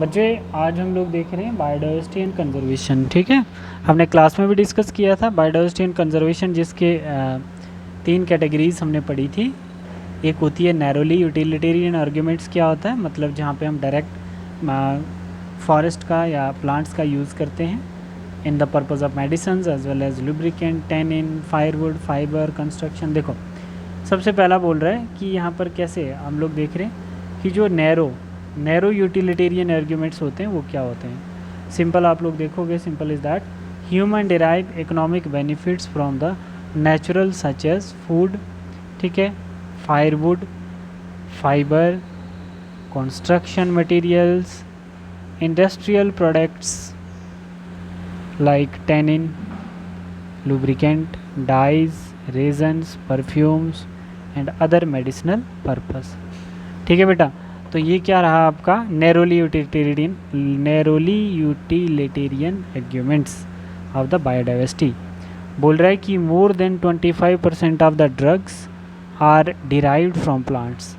बच्चे आज हम लोग देख रहे हैं बायोडाइवर्सिटी एंड कंजर्वेशन। ठीक है, हमने क्लास में भी डिस्कस किया था बायोडाइवर्सिटी एंड कंजर्वेशन, जिसके 3 कैटेगरीज हमने पढ़ी थी। एक होती है नैरोली यूटिलिटेरियन आर्ग्यूमेंट्स। क्या होता है, मतलब जहाँ पे हम डायरेक्ट फॉरेस्ट का या प्लांट्स का यूज़ करते हैं in the purpose of medicine as well as lubricant, tannin, firewood, fibre, construction. देखो सबसे पहला बोल रहा है कि यहाँ पर कैसे हम लोग देख रहे हैं कि जो नैरो यूटिलिटेरियन आर्ग्यूमेंट्स होते हैं वो क्या होते हैं। सिंपल आप लोग देखोगे, simple is that human derive economic benefits from the natural such as food, ठीक है, firewood, fibre, construction materials, industrial products like tannin, lubricant, dyes, resins, perfumes and other medicinal purpose। ठीक है बेटा, तो ये क्या रहा आपका narrowly utilitarian arguments of the biodiversity. बोल रहा है कि more than 25% of the drugs are derived from plants.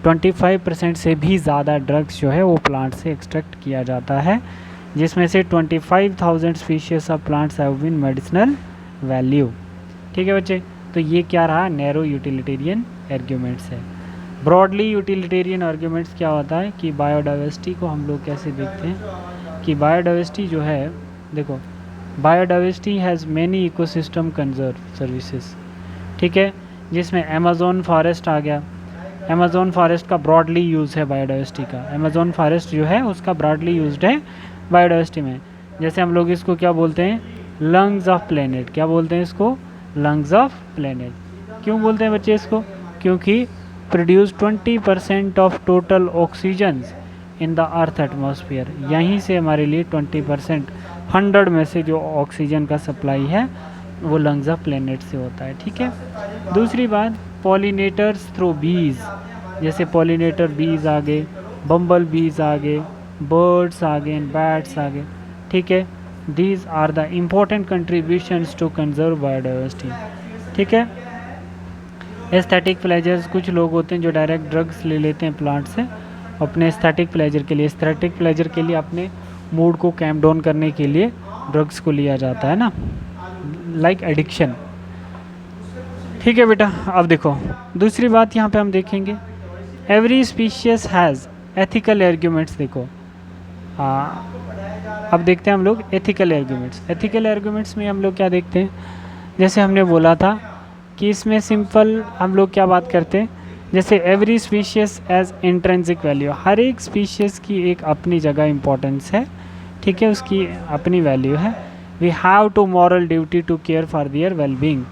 25% से भी ज़्यादा ड्रग्स जो है वो प्लांट से एक्सट्रैक्ट किया जाता है, जिसमें से 25,000 species of plants have been medicinal value. ठीक है बच्चे, तो ये क्या रहा नैरो यूटिलिटेरियन आर्ग्यूमेंट्स है। ब्रॉडली यूटिलिटेरियन आर्ग्यूमेंट्स क्या होता है कि बायोडाइवर्सिटी को हम लोग कैसे देखते हैं कि बायोडाइवर्सिटी जो है, देखो biodiversity has many ecosystem conserve services. ठीक है, जिसमें अमेज़न फॉरेस्ट आ गया। अमेज़न फॉरेस्ट का ब्रॉडली यूज़ है बायोडाइवर्सिटी का। अमेज़न फॉरेस्ट जो है उसका ब्रॉडली यूज्ड है बायोडाइवर्सिटी में। जैसे हम लोग इसको क्या बोलते हैं, लंग्स ऑफ प्लेनेट। क्या बोलते हैं इसको, लंग्स ऑफ प्लेनेट। क्यों बोलते हैं बच्चे इसको, क्योंकि produce 20% of total oxygen in the earth atmosphere. यहीं से हमारे लिए 20%, 100 में से जो ऑक्सीजन का सप्लाई है वो लंग्स ऑफ प्लेनेट से होता है। ठीक है, दूसरी बात पॉलिनेटर्स थ्रू बीज। जैसे पॉलिनेटर बीज आ गए, बम्बल बीज आ गए, बर्ड्स आ गए, बैट्स आ गए। ठीक है, these are the important contributions to conserve biodiversity. ठीक है, एस्थेटिक प्लेजर्स, कुछ लोग होते हैं जो डायरेक्ट ड्रग्स ले लेते हैं प्लांट से अपने एस्थेटिक प्लेजर के लिए। एस्थेटिक प्लेजर के लिए अपने मूड को कैम डाउन करने के लिए ड्रग्स को लिया जाता है ना, लाइक एडिक्शन। ठीक है बेटा, अब देखो दूसरी बात यहाँ पे हम देखेंगे, every species has ethical arguments. देखो अब देखते हैं हम लोग एथिकल आर्ग्यूमेंट्स। एथिकल आर्ग्यूमेंट्स में हम लोग क्या देखते हैं, जैसे हमने बोला था कि इसमें सिंपल हम लोग क्या बात करते हैं, जैसे every species as intrinsic value. हर एक स्पीशीज की एक अपनी जगह इम्पोर्टेंस है। ठीक है, उसकी अपनी वैल्यू है। We have to moral duty to care for their well being.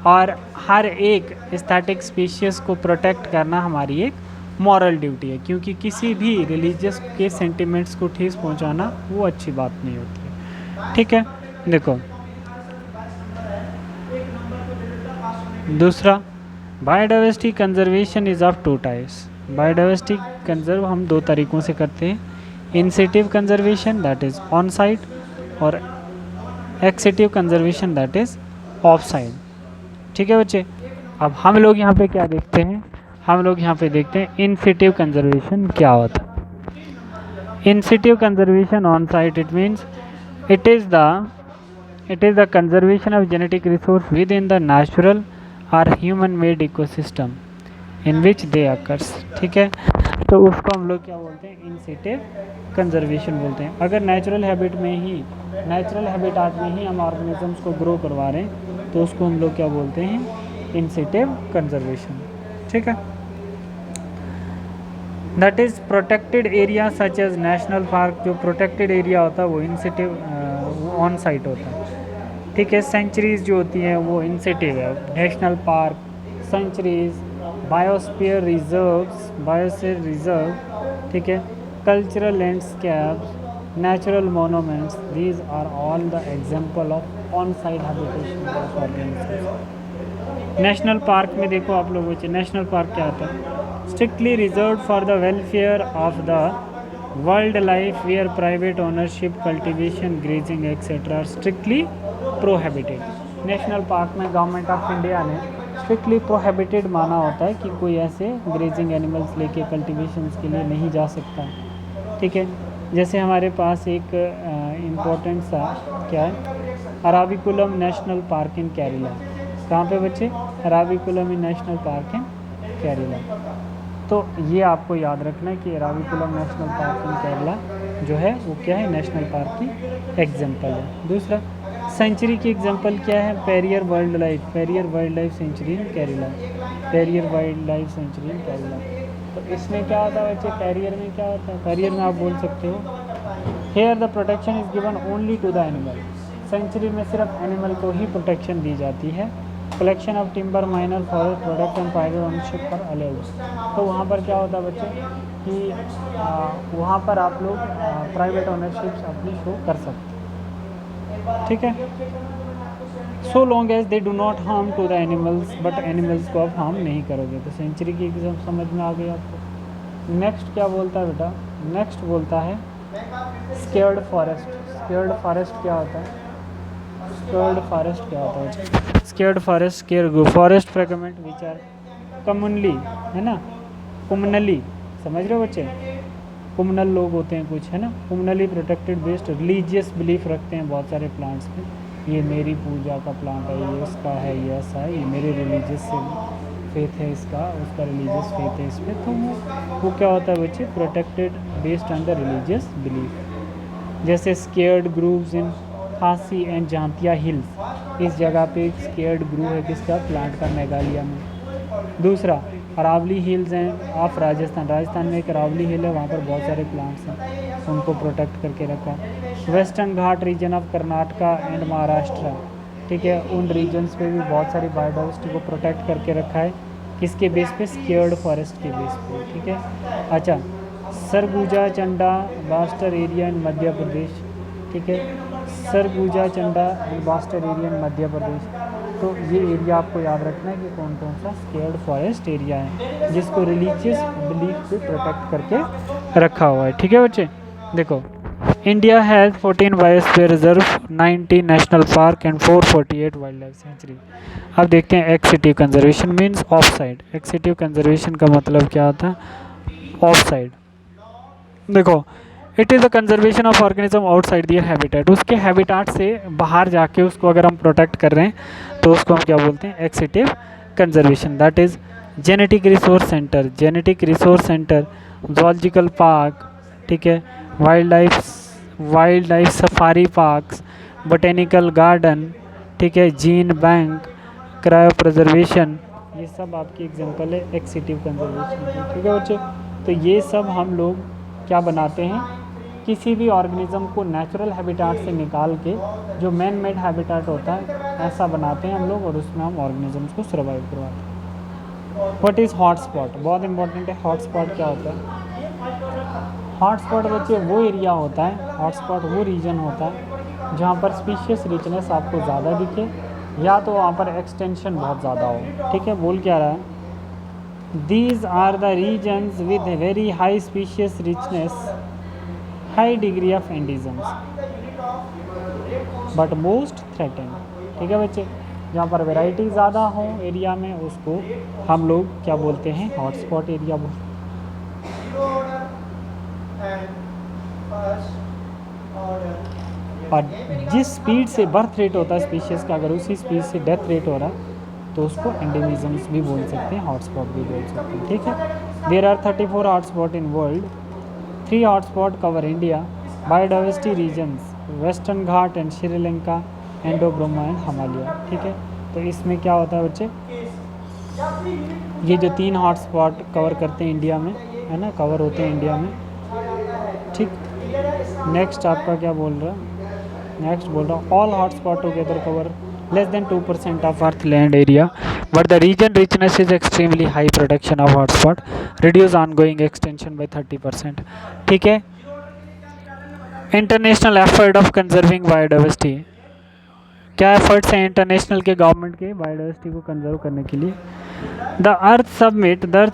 और हर एक एस्थेटिक स्पीशीज को प्रोटेक्ट करना हमारी एक मॉरल ड्यूटी है, क्योंकि किसी भी रिलीजियस के सेंटिमेंट्स को ठेस पहुंचाना वो अच्छी बात नहीं होती है। ठीक है, देखो दूसरा, biodiversity conservation is of 2 types. Biodiversity conserve हम 2 तरीक़ों से करते हैं, in situ conservation that is on site, और ex situ conservation that is off site. ठीक है बच्चे, अब हम लोग यहाँ पे क्या देखते हैं, हम लोग यहाँ पे देखते हैं इंसिटिव कंजर्वेशन क्या होता है। In situ conservation on site, it means it is the conservation of genetic resource within the natural और human made ecosystem in which they occurs. ठीक है, तो उसको हम लोग क्या बोलते हैं, इंसिटिव कंजर्वेशन बोलते हैं। अगर नेचुरल हैबिटेट में ही हम ऑर्गेनिजम्स को ग्रो करवा रहे हैं तो उसको हम लोग क्या बोलते हैं, इंसिटिव कंजर्वेशन। ठीक है, that is protected area such as national park. जो प्रोटेक्टेड एरिया होता है वो इंसिटिव ऑन साइट होता है। ठीक है, सेंचुरीज जो होती हैं वो इंसिटिव है। National park, sanctuaries, biosphere reserve, ठीक है, cultural landscapes, natural monuments, these are all the example of on site habitation of organisms. National park में देखो आप लोग बच्चे, नेशनल पार्क क्या होता है, strictly reserve for the welfare of the wildlife where private ownership, cultivation, grazing etcetera strictly prohibited. National park में government of India ने स्ट्रिक्टली प्रोहिबिटेड माना होता है कि कोई ऐसे ग्रेजिंग एनिमल्स लेके कल्टिवेशंस के लिए नहीं जा सकता। ठीक है, जैसे हमारे पास एक इम्पोर्टेंट सा क्या है, अराविकुलम नेशनल पार्क इन केरला। कहाँ पे बच्चे? अराविकुलम इन नेशनल पार्क इन केरला। तो ये आपको याद रखना है कि अराविकुलम नेशनल पार्क इन केरला जो है वो क्या है, नेशनल पार्क की एग्जाम्पल है। दूसरा, सेंचुरी की एग्जाम्पल क्या है? Periyar wildlife sanctuary in Kerala, Periyar wildlife sanctuary in Kerala. तो इसमें क्या होता है बच्चे, पेरियर में क्या होता है? पेरियर में आप बोल सकते हो, here the protection is given only to the animal. Sanctuary में सिर्फ एनिमल को ही प्रोटेक्शन दी जाती है। Collection of timber, minor forest product and private ownership पर अलाउड। तो वहाँ पर क्या होता है बच्चे कि वहाँ पर आप लोग प्राइवेट ओनरशिप अपनी शो कर सकते हैं, ठीक है। So long as they do not harm to the animals, but animals को आप हार्म नहीं करोगे। तो सेंचुरी की एग्जाम समझ में आ गई आपको। नेक्स्ट क्या बोलता है बेटा? नेक्स्ट बोलता है स्केयर्ड फॉरेस्ट। स्केयर्ड फॉरेस्ट क्या होता है? स्केयर्ड फॉरेस्ट क्या होता है? Sacred forest, sacred forest fragment which are commonly, है ना, कॉमनली, समझ रहे हो बच्चे? कॉमनल लोग होते हैं कुछ, है ना, commonly protected based religious belief रखते हैं बहुत सारे प्लांट्स पे। ये मेरी पूजा का प्लांट है, ये इसका है, ये ऐसा है, ये मेरे रिलीजियस फेथ है, इसका उसका रिलीजियस फेथ है इस पर। तो वो क्या होता है बच्चे? Protected based on the religious belief. जैसे स्केयर्ड ग्रूव्स इन खासी एंड जहांतिया हिल्स, इस जगह पे एक स्केयर्ड ग्रूव है किसका? प्लांट का, मेघालय में। दूसरा, अरावली हिल्स हैं ऑफ राजस्थान, राजस्थान में एक अरावली हिल है, वहाँ पर बहुत सारे प्लांट्स हैं, उनको प्रोटेक्ट करके रखा है। Western Ghat region of Karnataka and Maharashtra, ठीक है, उन रीजन्स पे भी बहुत सारी बायोडाइवर्सिटी को प्रोटेक्ट करके रखा है। किसके बेस पे? स्केयर्ड फॉरेस्ट के बेस पे, ठीक है। अच्छा, सरगुजा चंडा बास्टर एरिया इन मध्य प्रदेश, ठीक है, Surguja Chanda and Bastar area in Madhya Pradesh. तो ये एरिया आपको याद रखना है कि कौन कौन सा स्केयर्ड फॉरेस्ट एरिया है, जिसको रिलीजियस बिलीफ पे प्रोटेक्ट करके रखा हुआ है, ठीक है बच्चे। देखो, India has 14 biosphere reserve, 90 national park and 448 wildlife sanctuary. अब देखते हैं ex situ conservation means off site. Ex situ conservation का मतलब क्या होता है? Off site. देखो, it is the conservation of organism outside their habitat. उसके हैबिटेट से बाहर जाके उसको अगर हम प्रोटेक्ट कर रहे हैं तो उसको हम क्या बोलते हैं? Ex situ conservation. That is genetic resource centre, genetic resource centre, zoological park, ठीक है, wildlife safari parks, botanical garden, ठीक है, जीन बैंक, क्रायो प्रिजर्वेशन, ये सब आपकी एग्जांपल है एक्सिटिव कंजर्वेशन की, ठीक है बच्चे। तो ये सब हम लोग क्या बनाते हैं? किसी भी ऑर्गेनिज्म को नेचुरल हैबिटेट से निकाल के जो मैन मेड हैबिटेट होता है ऐसा बनाते हैं हम लोग, और उसमें हम ऑर्गेनिजम्स को सर्वाइव करवाते हैं। What is hotspot? बहुत इंपॉर्टेंट है। हॉटस्पॉट क्या होता है? हॉटस्पॉट बच्चे वो एरिया होता है, हॉटस्पॉट वो रीजन होता है जहाँ पर स्पीशीज रिचनेस आपको ज़्यादा दिखे, या तो वहाँ पर एक्सटेंशन बहुत ज़्यादा हो, ठीक है। बोल क्या रहा है? These are the regions with a very high species richness, high degree of endemisms, but most threatened, ठीक है बच्चे। जहाँ पर वैरायटी ज़्यादा हो एरिया में उसको हम लोग क्या बोलते हैं? हॉटस्पॉट एरिया बोलते हैं। और जिस स्पीड से बर्थ रेट होता है स्पीशीज़ का, अगर उसी स्पीड से डेथ रेट हो रहा तो उसको एंडेमिज्म्स भी बोल सकते हैं, हॉटस्पॉट भी बोल सकते हैं, ठीक है। There are 34 hotspot in world, 3 hotspot cover India, biodiversity regions western Ghat and Sri Lanka, Indo Burma and Himalaya, ठीक है। तो इसमें क्या होता है बच्चे? ये जो 3 हॉटस्पॉट कवर करते हैं इंडिया में, है ना, कवर होते हैं इंडिया में, ठीक। नेक्स्ट आपका क्या बोल रहा है? नेक्स्ट बोल रहा हूँ, all hotspot together cover less than 2% of earth land area, but the region richness is extremely high, production of hotspot reduce ongoing extension by 30%, ठीक है। International effort of conserving biodiversity, क्या एफर्ट्स हैं international के government के biodiversity को conserve करने के लिए? The earth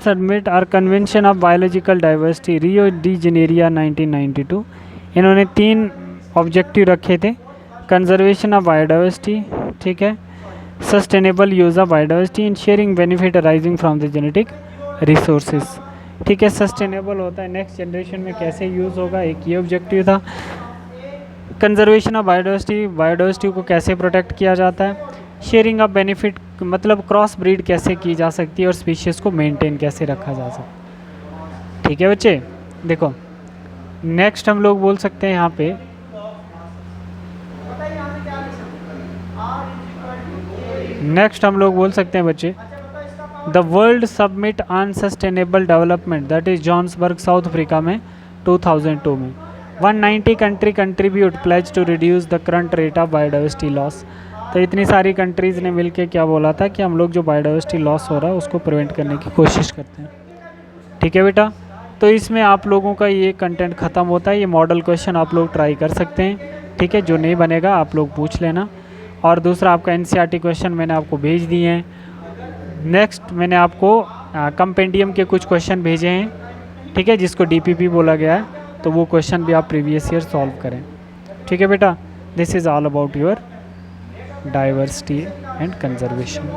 summit or convention of biological diversity, Rio de Janeiro 1992। इन्होंने 3 ऑब्जेक्टिव रखे थे, कंजर्वेशन ऑफ बायोडाइवर्सिटी, ठीक है, sustainable use of biodiversity and sharing benefit arising from the genetic resources. ठीक है, सस्टेनेबल होता है नेक्स्ट जनरेशन में कैसे यूज़ होगा, एक ये ऑब्जेक्टिव था। कंजर्वेशन ऑफ बायोडाइवर्सिटी, बायोडाइवर्सिटी को कैसे प्रोटेक्ट किया जाता है। शेयरिंग ऑफ बेनिफिट, मतलब क्रॉस ब्रीड कैसे की जा सकती है और स्पीशीज़ को मेंटेन कैसे रखा जा सकता है। ठीक है बच्चे, देखो नेक्स्ट हम लोग बोल सकते हैं यहाँ पे नेक्स्ट हम लोग बोल सकते हैं बच्चे, the world summit on sustainable development, that is Johannesburg South Africa में 2002 में 190 country contribute pledge to reduce the current rate of biodiversity loss. तो इतनी सारी कंट्रीज़ ने मिलकर क्या बोला था कि हम लोग जो बायोडाइवर्सिटी लॉस हो रहा है उसको प्रिवेंट करने की कोशिश करते हैं। ठीक है बेटा, तो इसमें आप लोगों का ये कंटेंट ख़त्म होता है। ये मॉडल क्वेश्चन आप लोग ट्राई कर सकते हैं। ठीक है, जो नहीं बनेगा आप लोग पूछ लेना। और दूसरा आपका एनसीईआरटी क्वेश्चन मैंने आपको भेज दिए हैं। नेक्स्ट मैंने आपको कंपेंडियम के कुछ क्वेश्चन भेजे हैं, ठीक है, जिसको डीपीपी बोला गया है, तो वो क्वेश्चन भी आप प्रीवियस ईयर सॉल्व करें। ठीक है बेटा, this is all about your diversity and conservation.